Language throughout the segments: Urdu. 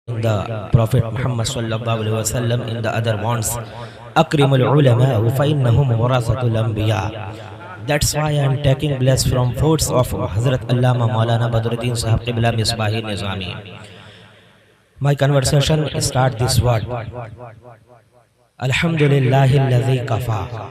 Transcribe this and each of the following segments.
the Prophet Muhammad sallallahu alaihi wasallam in the other ones, Akrimul ulama fa innahum warasatul anbiya. That's why I am taking bless from fruits of Hazrat Allama Maulana Badruddin Sahab Qibla Misbahi Nizami. My conversation start this word. Alhamdulillahi alladhi kafa.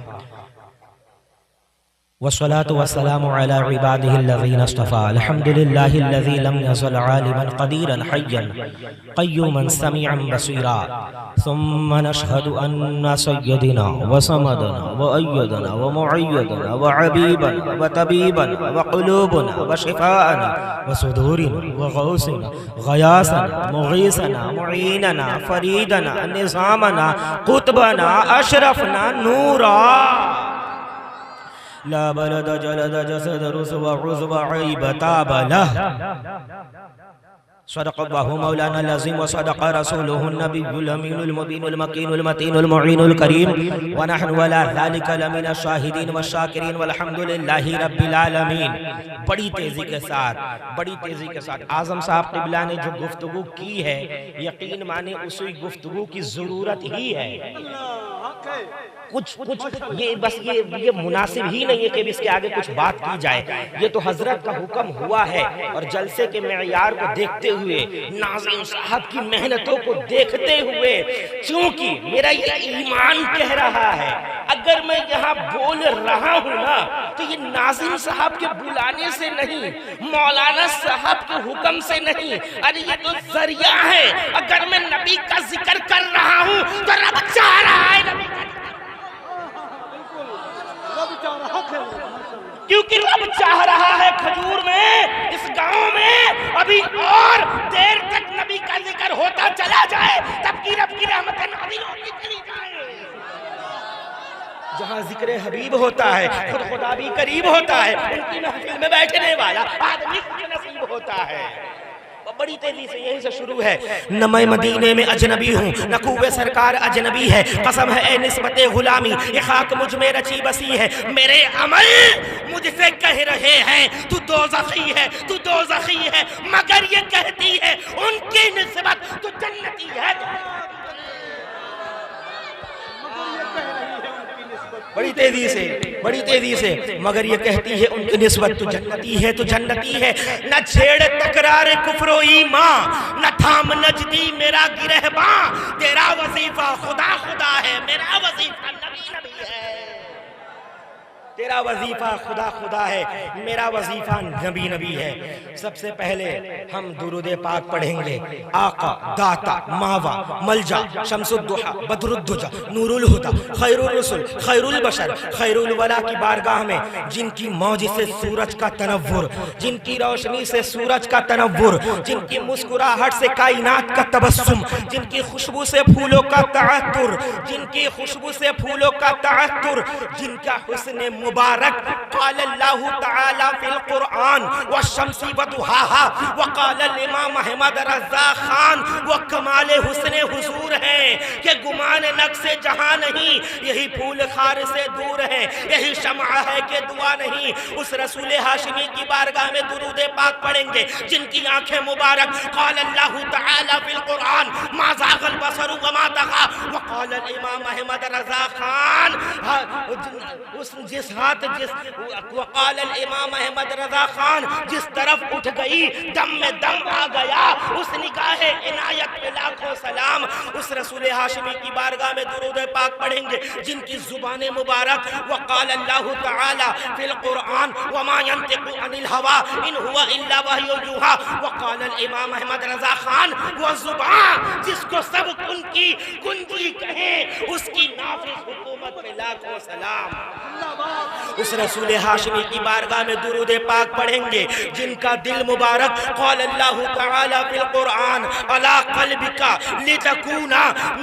والصلاة والسلام على عباده الذين اصطفى. الحمد لله الذي لم يزل عالما قديرا حيا قيوما سميعا بصيرا. ثم نشهد أن سيدنا وصمدنا وأيدنا ومعيدنا وعبيبنا وطبيبنا وقلوبنا وشفاءنا وصدورنا وغوثنا غياثنا مغيثنا معيننا فريدنا نظامنا قطبنا أشرفنا نورا. لا بلد جلد جسد رسو عزو عيب تاب له. صدق الله مولانا العظيم وصدق رسوله النبي الأمين المبين المكين المتين المعين الكريم ونحن ولا ذلك لمن الشاهدين والشاكرين والحمد لله رب العالمین. بڑی تیزی کے ساتھ اعظم صاحب قبلہ نے جو گفتگو کی ہے، یقین مانے اسی گفتگو کی ضرورت ہی ہے. کچھ یہ مناسب ہی نہیں ہے کہ اس کے آگے کچھ بات کی جائے. یہ تو حضرت کا حکم ہوا ہے، اور جلسے کے معیار کو دیکھتے ہوئے، ناظم صاحب کی محنتوں کو دیکھتے ہوئے، چونکہ میرا یہ ایمان کہہ رہا ہے اگر میں یہاں بول رہا ہوں نا تو یہ ناظم صاحب کے بلانے سے نہیں، مولانا صاحب کے حکم سے نہیں. ارے یہ تو ذریعہ ہے. اگر میں نبی کا ذکر کر رہا ہوں تو رب چاہ رہا ہے نبی کا، کیونکہ رب چاہ رہا ہے کھجور میں، اس گاؤں میں ابھی اور دیر تک نبی کا ذکر ہوتا چلا جائے، تب کی رب کی رحمت نازل ہوتی چلی جائے. جہاں ذکر حبیب ہوتا ہے خود خدا بھی قریب ہوتا ہے. ان کی محفل میں بیٹھنے والا آدمی کچھ نصیب ہوتا ہے. بڑی تیزی سے یہیں سے شروع ہے. نہ میں مدینے میں اجنبی ہوں، نہ کوئے سرکار اجنبی ہے. قسم ہے اے نسبت غلامی، یہ خاک مجھ میں رچی بسی ہے. میرے عمل مجھ سے کہہ رہے ہیں تو دوزخی ہے، تو دوزخی ہے، مگر یہ کہتی ہے ان کی نسبت تو جنتی ہے. بڑی تیزی سے مگر یہ کہتی ہے ان کی نسبت تو جنتی ہے، تو جنتی ہے. نہ چھیڑ تکرار کفر و ایمان، نہ تھام نجدی میرا گرہباں. تیرا وظیفہ خدا خدا ہے، میرا وظیفہ نبی نبی ہے. تیرا وظیفہ خدا خدا ہے، میرا وظیفہ نبی نبی ہے. سب سے پہلے ہم درود پاک پڑھیں گے. آقا، داتا، ماوا، ملجا، شمس الدحا، بدر الدجا، نور الہدا، خیر الرسل، خیر البشر، خیر الولا کی بارگاہ میں، جن کی موج سے سورج کا تنور، جن کی روشنی سے سورج کا تنور، جن کی مسکراہٹ سے کائنات کا تبسم، جن کی خوشبو سے پھولوں کا تعطر، جن کی خوشبو سے پھولوں کا تعطر، جن کا حسن مبارک. قال اللہ تعالی فی القرآن والشمس وضحاها. وقال الامام احمد رضا خان وہ کمال حسن حضور ہیں کہ گمان نقص جہاں نہیں، یہی پھول خار سے دور ہے، یہی شمع ہے کہ دعا نہیں. اس رسول ہاشمی کی بارگاہ میں درود پاک پڑھیں گے جن کی آنکھیں مبارک. قال اللہ تعالی فی القرآن ما زاغ البصر وما طغى. وقال الامام احمد رضا خان وقال الامام احمد رضا خان جس طرف اٹھ گئی دم میں دم آ گیا. اس نگاہ عنایت پہ لاکھوں سلام. اس رسول ہاشمی کی بارگاہ میں درود پاک پڑھیں گے جن کی زبان مبارک. وقال اللہ تعالی فی القرآن وما ينطق عن الهوى ان هو الا وحی یوحی. وقال الامام احمد رضا خان وہ زبان جس کو سب ان کی کنجی کہیں، اس کی نافذ حکومت پہ لاکھوں سلام. اس رسول ہاشمی کی بارگاہ میں درود پاک پڑھیں گے جن کا دل مبارک. قال اللہ تعالی فی القرآن علی قلبک لتکون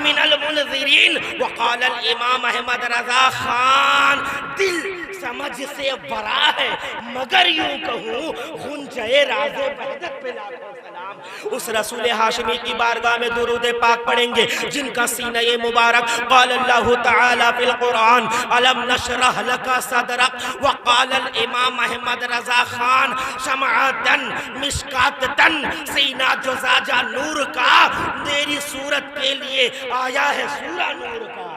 من المنذرین. وقال الامام احمد رضا خان دل سمجھ سے برا ہے، مگر یوں کہوں غنچۂ راز وحدت پہ لاکھوں سلام. اس رسول ہاشمی کی بارگاہ میں درود پاک پڑھیں گے جن کا سینہ مبارک. قال اللہ تعالی فی القرآن الم نشرح لک صدرک. وقال الامام احمد رضا خان شمعتن مشکاتتن، سینہ جو زاجہ نور کا امت کے لیے آیا ہے سورہ نور کا۔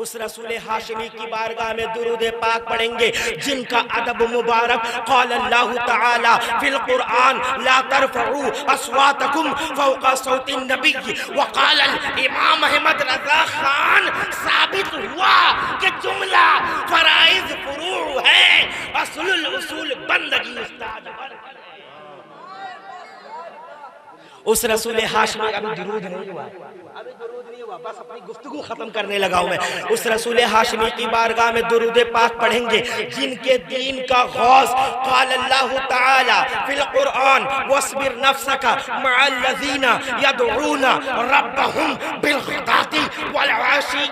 اس رسول ہاشمی کی بارگاہ میں درود پاک پڑھیں گے جن کا ادب مبارک قال اللہ تعالی فی القرآن لا ترفعوا اصواتکم فوق صوت النبی، وقال الامام احمد رضا خان ثابت ہوا کہ جملہ فرائض فروع ہے، اصل الاصول بندگی استاد پر۔ اس رسول ہاشمی، ابھی درود نہیں ہوا، بس اپنی گفتگو ختم کرنے لگا ہوں میں۔ اس رسول ہاشمی کی بارگاہ میں درود پاک پڑھیں گے جن کے دین کا غوث قال اللہ تعالی فی القرآن واصبر نفسک مع الذین یدعون ربہم بالغداۃ والعشی۔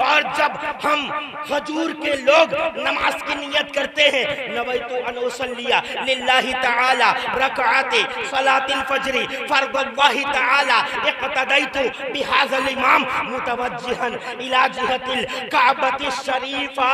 اور جب ہم حضور کے لوگ نماز کی نیت کرتے ہیں نویت ان اصلی للہ تعالی رکعات صلاۃ الفجر فرض اللہ تعالی اقتدیت بہذا الامام متوجہا الی جہت الکعبۃ الشریفہ،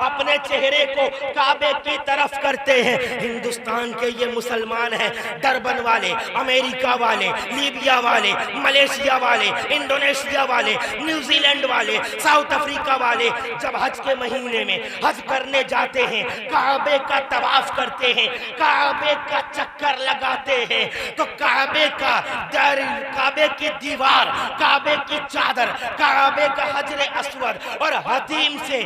اپنے چہرے کو کعبے کی طرف کرتے ہیں۔ ہندوستان کے یہ مسلمان ہیں، ڈربن والے، امریکہ والے، لیبیا والے، ملیشیا والے، انڈونیشیا والے، نیوزی لینڈ والے، ساؤتھ افریقہ والے، جب حج کے مہینے میں حج کرنے جاتے ہیں کعبے کا طواف کرتے ہیں، کعبے کا چکر لگاتے ہیں تو کعبے کا در، کعبے کی دیوار، کعبے کی چادر، کعبے کا حجر اسود اور حتیم سے،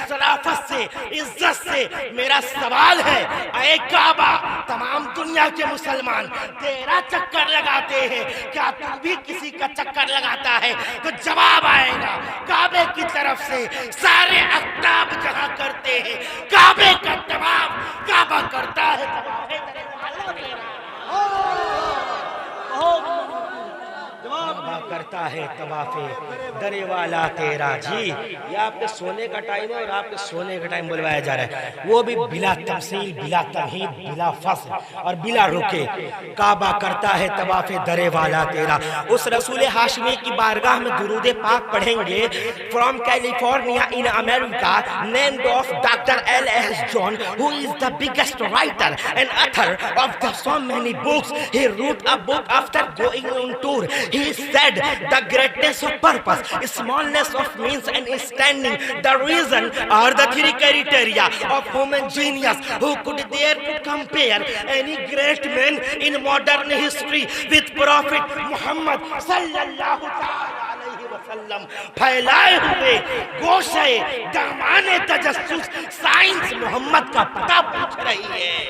شرافت سے، عزت سے میرا سوال ہے اے کعبہ، تمام دنیا کے مسلمان تیرا چکر لگاتے ہیں، کیا تو بھی کسی کا چکر لگاتا ہے؟ تو جواب آئے گا کعبے کی طرف سے سارے اقطاب جہاں کرتے ہیں کعبے کا طواف، کعبہ کرتا ہے کرتا ہے طواف درے والا تیرا۔ جی یہ آپ کے سونے کا ٹائم ہے اور آپ کے سونے کا ٹائم بلوایا جا رہا ہے، وہ بھی بلا تمثیل، بلا تمہید، بلا فصل اور بلا رکے، کعبہ کرتا ہے طواف درے والا تیرا۔ اس رسول ہاشمی کی بارگاہ میں درود پاک پڑھیں گے from California in America, named of Dr. L.S. John, who is the biggest writer and author of so many books. He wrote a book after going on tour. He said the greatness of purpose, smallness of means and standing, the reason are the three criteria of human genius. Who could dare to compare any great man in modern history with Prophet Muhammad sallallahu alaihi wasallam? پھیلائے ہوئے گوشے دامان تجسس سائنس محمد کا پتہ پوچھ رہی ہے،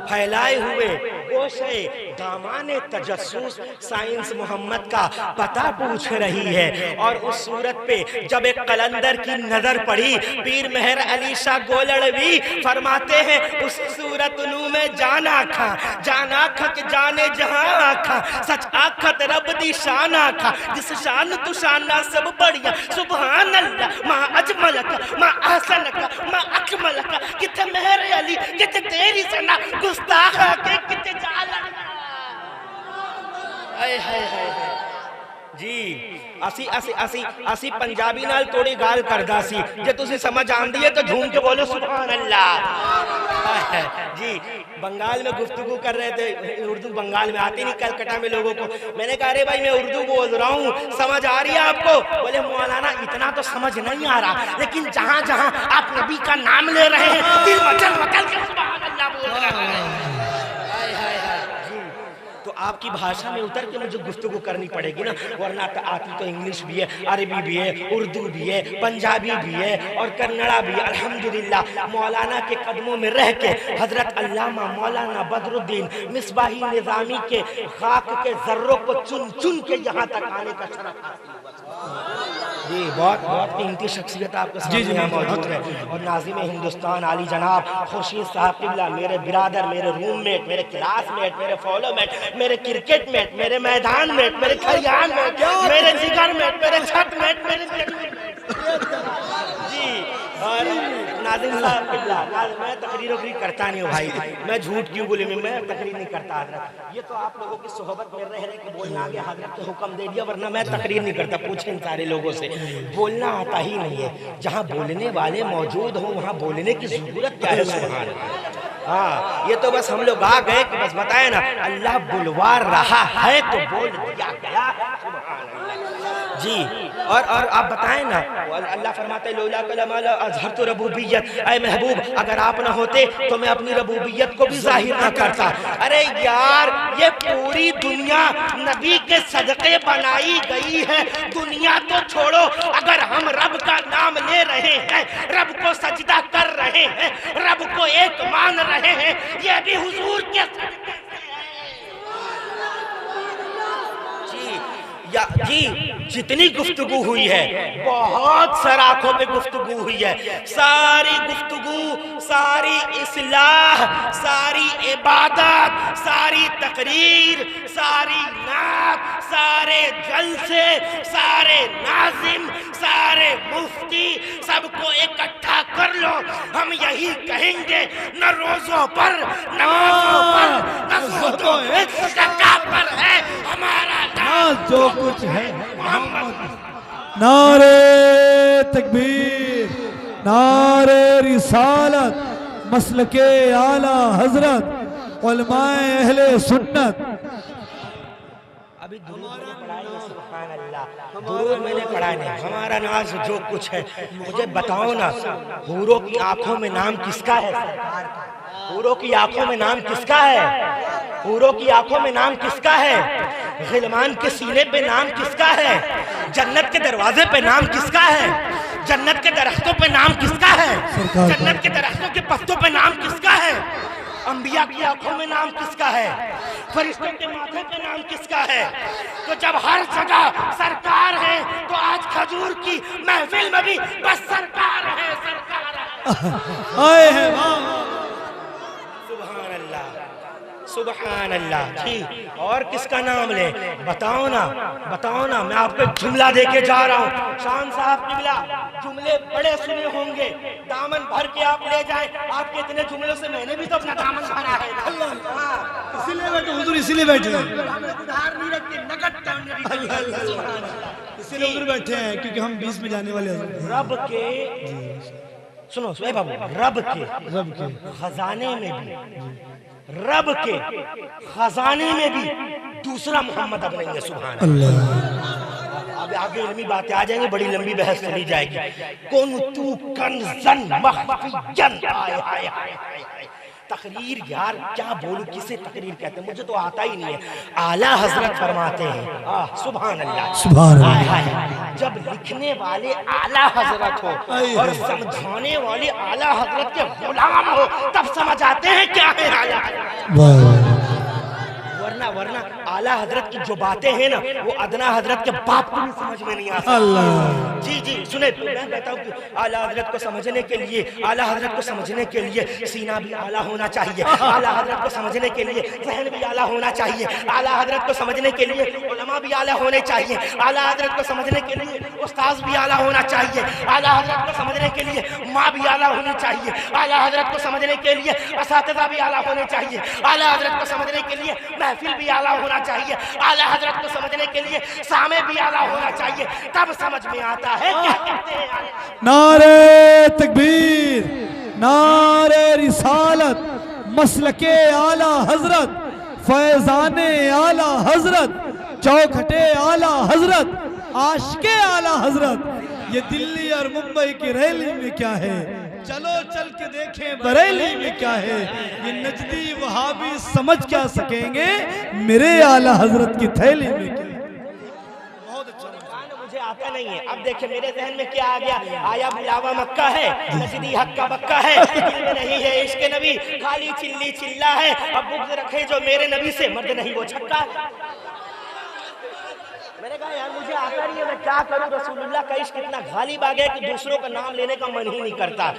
پھیلائے ہوئے گوشے دامان تجسس سائنس محمد کا پتہ پوچھ رہی ہے۔ اور اس صورت پہ جب ایک قلندر کی نظر پڑی، پیر مہر علی شاہ گولڑوی فرماتے ہیں اس صورت نو میں جان آکھا، جان آکھا کہ جانے جہاں آکھا، سچ آکھا تے رب دی شان آکھا، جس شان تو شانہ سب بڑھیا، سبحان اللہ ما اجملکا ما احسنکا ما اکملکا، کتے مہر علی کتے تیری سنا گستاخ آکے کتے جالا۔ جی اسی پنجابی نال توڑی گال کردہ سی، جے تسی سمجھ آن دیئے تو جھوم کے بولو سبحان اللہ۔ جی بنگال میں گفتگو کر رہے تھے، اردو بنگال میں آتی نہیں، کلکتہ میں لوگوں کو میں نے کہا رہے بھائی میں اردو بول رہا ہوں، سمجھ آ رہی ہے آپ کو؟ بولے مولانا اتنا تو سمجھ نہیں آ رہا، لیکن جہاں جہاں آپ نبی کا نام لے رہے ہیں دل مچل مچل کے سبحان اللہ بول رہا ہے۔ تو آپ کی بھاشا میں اتر کے مجھے گفتگو کرنی پڑے گی نا، ورنہ آتی تو انگلش بھی ہے، عربی بھی ہے، اردو بھی ہے، پنجابی بھی ہے اور کنڑا بھی ہے۔ الحمدللہ مولانا کے قدموں میں رہ کے حضرت علامہ مولانا بدر الدین مصباحی نظامی کے خاک کے ذروں کو چن چن کے یہاں تک آنے کا شرف حاصل ہوا۔ جی بہت قیمتی شخصیت آپ کے سامنے یہاں موجود ہے، اور ناظم ہندوستان عالی جناب خورشید صاحب قبلہ، میرے برادر، میرے روم میٹ، میرے کلاس میٹ، میرے فالو میٹ، میرے کرکٹ میٹ، میرے میدان میٹ، میرے کھلیان میٹ، میرے جگر میٹ، میرے چھت میٹ، میرے جی اور ناظم صاحب قبلہ، میں تقریر کرتا نہیں ہوں بھائی، میں جھوٹ کیوں بولے، میں تقریر نہیں کرتا حضرت، یہ تو آپ لوگوں کی صحبت میں رہ رہے کہ بولنا آگے حضرت نے حکم دے دیا، ورنہ میں تقریر نہیں کرتا۔ پوچھیں ان سارے لوگوں سے، بولنا آتا ہی نہیں ہے، جہاں بولنے والے موجود ہوں وہاں بولنے کی ضرورت کیا ہے؟ سبحان اللہ۔ ہاں یہ تو بس ہم لوگ آ گئے کہ بس بتائیں نا اللہ بلوار رہا ہے تو بول دیا گیا. جی اور آپ بتائیں نا اللہ فرماتے لولا کلام اظہرت ربوبیت، اے محبوب اگر آپ نہ ہوتے تو میں اپنی ربوبیت کو بھی ظاہر نہ کرتا. ارے یار یہ پوری دنیا نبی کے صدقے بنائی گئی ہے. دنیا تو چھوڑو، اگر ہم رب کا نام لے رہے ہیں، رب کو سجدہ کر رہے ہیں، رب کو ایک مان رہے ہیں، یہ بھی حضور کے صدقے سے ہے. جی جتنی گفتگو ہوئی ہے بہت سراخوں پہ گفتگو ہوئی ہے. ساری گفتگو، ساری اصلاح، ساری عبادت، ساری تقریر، ساری نعت، سارے جلسے، سارے ناظم، سارے مفتی، سب کو اکٹھا کر لو، ہم یہی کہیں گے نہ روزوں پر، نمازوں پر، نہ زہدوں پر ہے ہمارا نام جو کچھ ہے محمد. نعرہ تکبیر، نعرہ رسالت، مسلک اعلیٰ حضرت، علماء اہل سنت. ابھی درود میں نے پڑھا ہے، سبحان اللہ، درود میں نے پڑھا ہے. ہمارا ناز جو کچھ ہے. مجھے بتاؤ نا حوروں کی آنکھوں میں نام کس کا ہے؟ حوروں کی آنکھوں میں نام کس کا ہے؟ حوروں کی آنکھوں میں نام کس کا ہے؟ غلمان کے سینے پہ نام کس کا ہے؟ جنت کے دروازے پہ نام کس کا ہے؟ جنت کے درختوں پہ نام کس کا ہے؟ جنت کے درختوں کے پتوں پہ نام کس کا ہے؟ انبیاء کی آنکھوں میں نام کس کا ہے؟ فرشتوں کے ماتھے پہ نام کس کا ہے؟ تو جب ہر جگہ سرکار ہے تو آج کھجور کی محفل میں بھی بس سرکار ہے، سرکار ہے. آئے ہیں سبحان اللہ، سبحان اللہ. جی اور کس کا نام لیں؟ بتاؤ نا، بتاؤ نا. میں آپ کو ایک جملہ دے کے جا رہا ہوں. شان صاحب قبلہ جملے بڑے سنے ہوں گے، دامن بھر کے آپ لے جائیں. آپ کے اتنے جملوں سے میں نے بھی تو اپنا دامن بھرا ہے. اسی لیے بیٹھے حضور، اسی لیے بیٹھے ہیں، ادھار نہیں رکھتے، نقد ٹائم اسی لیے حضور بیٹھے ہیں کیونکہ ہم 20 میں جانے والے ہیں. رب کے سنو سوئے بابو، رب کے خزانے میں بھی، رب کے خزانے میں بھی دوسرا محمد اب نہیں ہے. سبحان اللہ. اب آگے علمی باتیں آ جائیں گے، بڑی لمبی بحث چلی جائے گی. کنتو کنزن مخفیًا. تقریر یار کیا بولوں، کسے تقریر کہتے ہیں؟ مجھے تو آتا ہی نہیں ہے. اعلیٰ حضرت فرماتے ہیں، سبحان اللہ، سبحان اللہ. جب لکھنے والے اعلیٰ حضرت ہو اور سمجھانے والے اعلیٰ حضرت کے غلام ہو تب سمجھ آتے ہیں کیا ہے اعلیٰ حضرت. ورنہ اعلیٰ حضرت کی جو باتیں ہیں نا وہ ادنا حضرت کے باپ کو بھی سمجھ میں نہیں آتا. جی سنیں، میں کہتا ہوں کہ اعلیٰ حضرت کو سمجھنے کے لیے، اعلیٰ حضرت کو سمجھنے کے لیے سینہ بھی اعلیٰ ہونا چاہیے. اعلیٰ حضرت کو سمجھنے کے لیے ذہن بھی اعلیٰ ہونا چاہیے. اعلیٰ حضرت کو سمجھنے کے لیے علماء بھی اعلیٰ ہونے چاہیے. اعلیٰ حضرت کو سمجھنے کے لیے استاذ بھی اعلیٰ ہونا چاہیے. اعلیٰ حضرت کو سمجھنے کے لیے ماں بھی اعلیٰ ہونی چاہیے. اعلیٰ حضرت کو سمجھنے کے لیے اساتذہ بھی اعلیٰ ہونے چاہیے. اعلیٰ حضرت کو سمجھنے کے لیے محفل بھی اعلیٰ ہونا چاہیے. اعلیٰ حضرت کو سمجھنے کے لیے سامع بھی اعلیٰ ہونا چاہیے. تب سمجھ میں آتا ہے کیا کہتے ہیں. نعرہ تکبیر، نعرہ رسالت، مسلک اعلیٰ حضرت، فیضان اعلیٰ حضرت، چوکھٹے اعلیٰ حضرت، عاشق اعلیٰ حضرت. یہ دلی اور ممبئی کی ریلی میں کیا ہے، چلو چل کے دیکھیں بریلی میں کیا ہے. یہ نجدی وہابی سمجھ کیا سکیں گے میرے اعلیٰ حضرت کی تھیلی میں کیا ہے. بہت اچھا مجھے آتا نہیں ہے. اب دیکھیں میرے ذہن میں کیا آ گیا. آیا بلاوا مکہ ہے، نجدی حق کا بکہ ہے، دل میں نہیں ہے عشق نبی، خالی چلی چلا ہے. اب بغض رکھے جو میرے نبی سے، مرد نہیں وہ چھکا ہے. میں نے کہا یار مجھے آتا نہیں ہے، میں کیا کروں. رسول اللہ کا عشق اتنا غالب آ گیا کہ دوسروں کا نام لینے کا من ہی نہیں کرتا.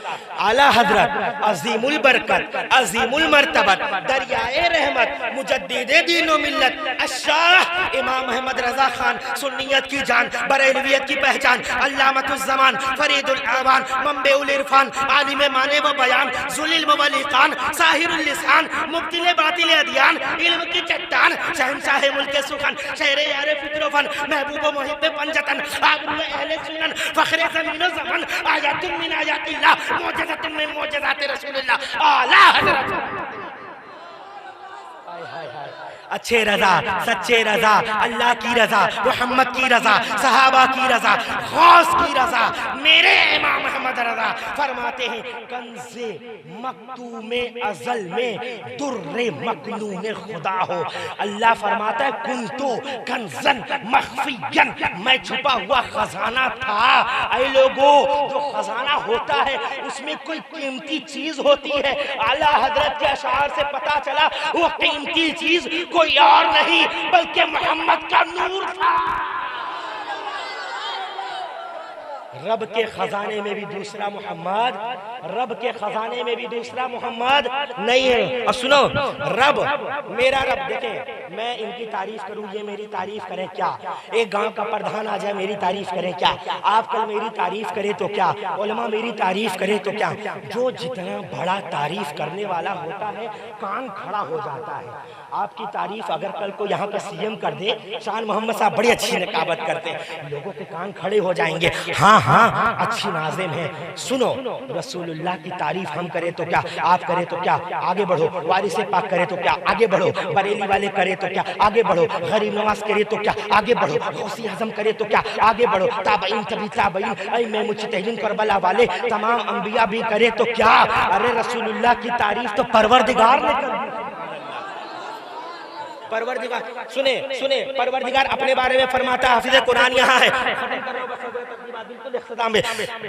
اعلیٰ حضرت عظیم البرکت، عظیم المرتبت، دریائے رحمت، مجدد دین و ملت، الشاہ امام محمد رضا خان سنیت کی جان، بریلویت کی پہچان، علامۃ الزمان، فرید الاعوان، منبع العرفان، عالم معنی و بیان، ذل علم و لیقان، ساحر اللسان، مبطل باطل ادیان، علم کی چٹان، شہنشاہ ملک سخن، شہر یار فکر و فن، محبوب و محب پنجتن، آبرو اہل سنن، فخر زمین و زمن، آیات من آیات اللہ، معجزت من معجزات رسول اللہ، اعلیٰ حضرت اچھے رضا، سچے رضا، اللہ کی رضا، محمد کی رضا، صحابہ کی رضا، غوث کی رضا، میرے امام محمد رضا فرماتے ہیں کنز مکتوم ازل میں در مکنون خدا ہو۔ اللہ فرماتا ہے کنتو کنزن مخفین، میں چھپا ہوا خزانہ تھا۔ اے لوگو، جو خزانہ ہوتا ہے اس میں کوئی قیمتی چیز ہوتی ہے، اعلیٰ حضرت کے اشعار سے پتا چلا وہ قیمتی چیز کوئی اور نہیں بلکہ محمد کا نور تھا۔ رب کے خزانے میں بھی دوسرا محمد، رب کے خزانے میں بھی دوسرا محمد نہیں ہے۔ اور سنو، رب، میرا رب، دیکھیں میں ان کی تعریف کروں یہ میری تعریف کریں کیا، ایک گاؤں کا پردھان آ جائے میری تعریف کریں کیا، آپ کل میری تعریف کریں تو کیا، علماء میری تعریف کریں تو کیا، جو جتنا بڑا تعریف کرنے والا ہوتا ہے کان کھڑا ہو جاتا ہے۔ آپ کی تعریف اگر کل کو یہاں پہ سی ایم کر دے، شان محمد صاحب بڑی اچھی نقابت کرتے ہیں، لوگوں کے کان کھڑے ہو جائیں گے، ہاں ہاں اچھی ناظم ہے۔ سنو، رسول اللہ کی تعریف ہم کریں تو کیا، آپ کریں تو کیا، آگے بڑھو، وارث پاک کریں تو کیا، آگے بڑھو، بریلی والے کریں تو کیا، آگے بڑھو، غریب نواز کریں تو کیا، آگے بڑھو، غوث اعظم کریں تو کیا، آگے بڑھو، تابعین تبی تابعین، اے میں مجتہدین کربلا والے تمام انبیاء بھی کریں تو کیا۔ ارے رسول اللہ کی تعریف تو پروردگار نے کر دی۔ پروردگار سنیں پروردگار اپنے بارے میں فرماتا ہے، حافظ قرآن یہاں ہے،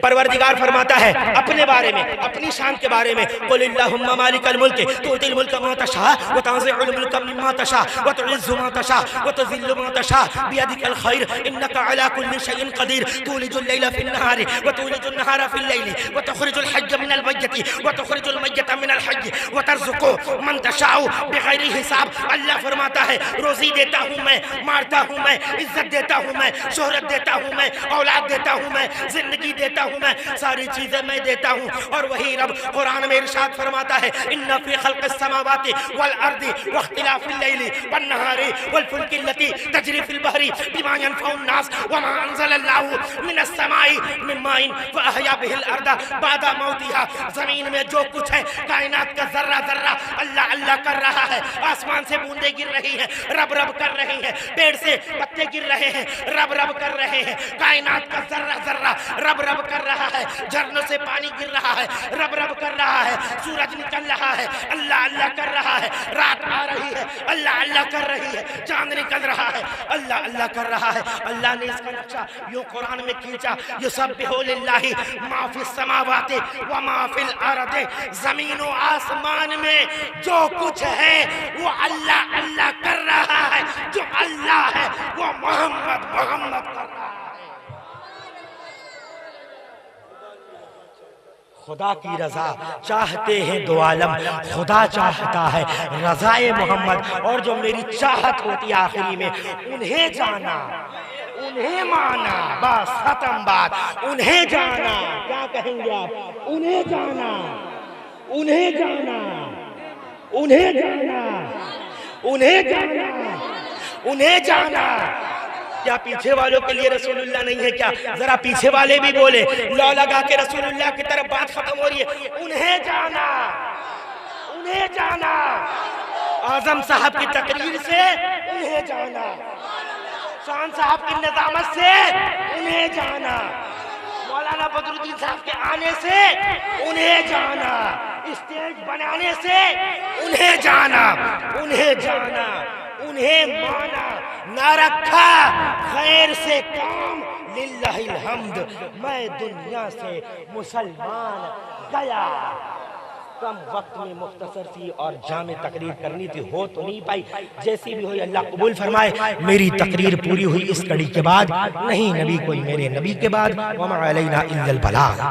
پروردگار فرماتا ہے اپنے بارے میں، اپنی شان کے بارے میں، قل اللہم مالک الملک تؤتی الملک من تشاء وتنزع الملک ممن تشاء وتعز من تشاء وتذل من تشاء بیدک الخیر انک علی کل شیء قدیر تولج اللیل فی النہار وتولج النہار فی اللیل وتخرج الحی من المیت وتخرج المیت من الحی وترزق من تشاء بغیر حساب۔ اللہ فرماتا ہے روزی دیتا ہوں میں، مارتا ہوں میں، عزت دیتا ہوں میں، شہرت دیتا ہوں میں، اولاد دیتا ہوں میں، زندگی دیتا ہوں میں، ساری چیزیں میں دیتا ہوں۔ اور وہی رب قرآن میں ارشاد فرماتا ہے ان فی خلق السماوات والارض واختلاف اللیل والنہار والفلک التي تجری فی البحر بما ينفع الناس وما انزل اللہ من السماء من ماء فاحیا به الارض بعد موتها۔ زمین میں جو کچھ ہے، کائنات کا ذرہ ذرہ اللہ اللہ کر رہا ہے، آسمان سے بوندیں گر رہی ہیں، رب رب کر رہی ہیں، پیڑ سے پتے گر رہے ہیں، رب رب کر رہے ہیں، کائنات کا ذرہ ذرہ رب رب کر رہا ہے، جھرنوں سے پانی گر رہا ہے، رب رب کر رہا ہے، سورج نکل رہا ہے، اللہ اللہ کر رہا ہے، رات آ رہی ہے، اللہ اللہ کر رہی ہے، چاند نکل رہا ہے، اللہ اللہ کر رہا ہے۔ اللہ نے اس کا نقشہ یوں قرآن میں کھینچا، یسبح للہ ما فی السماوات و ما فی الارض، زمین و آسمان میں جو کچھ ہے وہ اللہ اللہ کر رہا ہے، جو اللہ ہے وہ محمد محمد کر رہا ہے۔ خدا کی رضا چاہتے ہیں دو عالم، خدا چاہتا ہے رضائے محمد، اور جو میری چاہت ہوتی آخری میں انہیں جانا، انہیں مانا، بس ختم بات، انہیں جانا۔ کیا کہیں گے آپ؟ انہیں جانا، انہیں جانا، انہیں جانا، انہیں جانا، انہیں جانا۔ کیا پیچھے والوں کے لیے رسول اللہ نہیں ہے کیا؟ ذرا پیچھے والے بھی بولے، لو لگا کے رسول اللہ کی طرف بات ختم ہو رہی ہے۔ انہیں جانا، انہیں جانا، اعظم صاحب کی تقریر سے انہیں جانا، شان صاحب کی نظامت سے انہیں جانا، مولانا بدر الدین صاحب کے آنے سے انہیں جانا، اسٹیج بنانے سے انہیں جانا، انہیں جانا، انہیں مانا، نہ رکھا خیر سے کام، للہ الحمد میں دنیا سے مسلمان گیا۔ کم وقت میں مختصر سی اور جامع تقریر کرنی تھی، ہو تو نہیں پائی، جیسی بھی ہوئی اللہ قبول فرمائے۔ میری تقریر پوری ہوئی اس کڑی کے بعد، نہیں نبی کوئی میرے نبی کے بعد، وما علینا الا البلاغ۔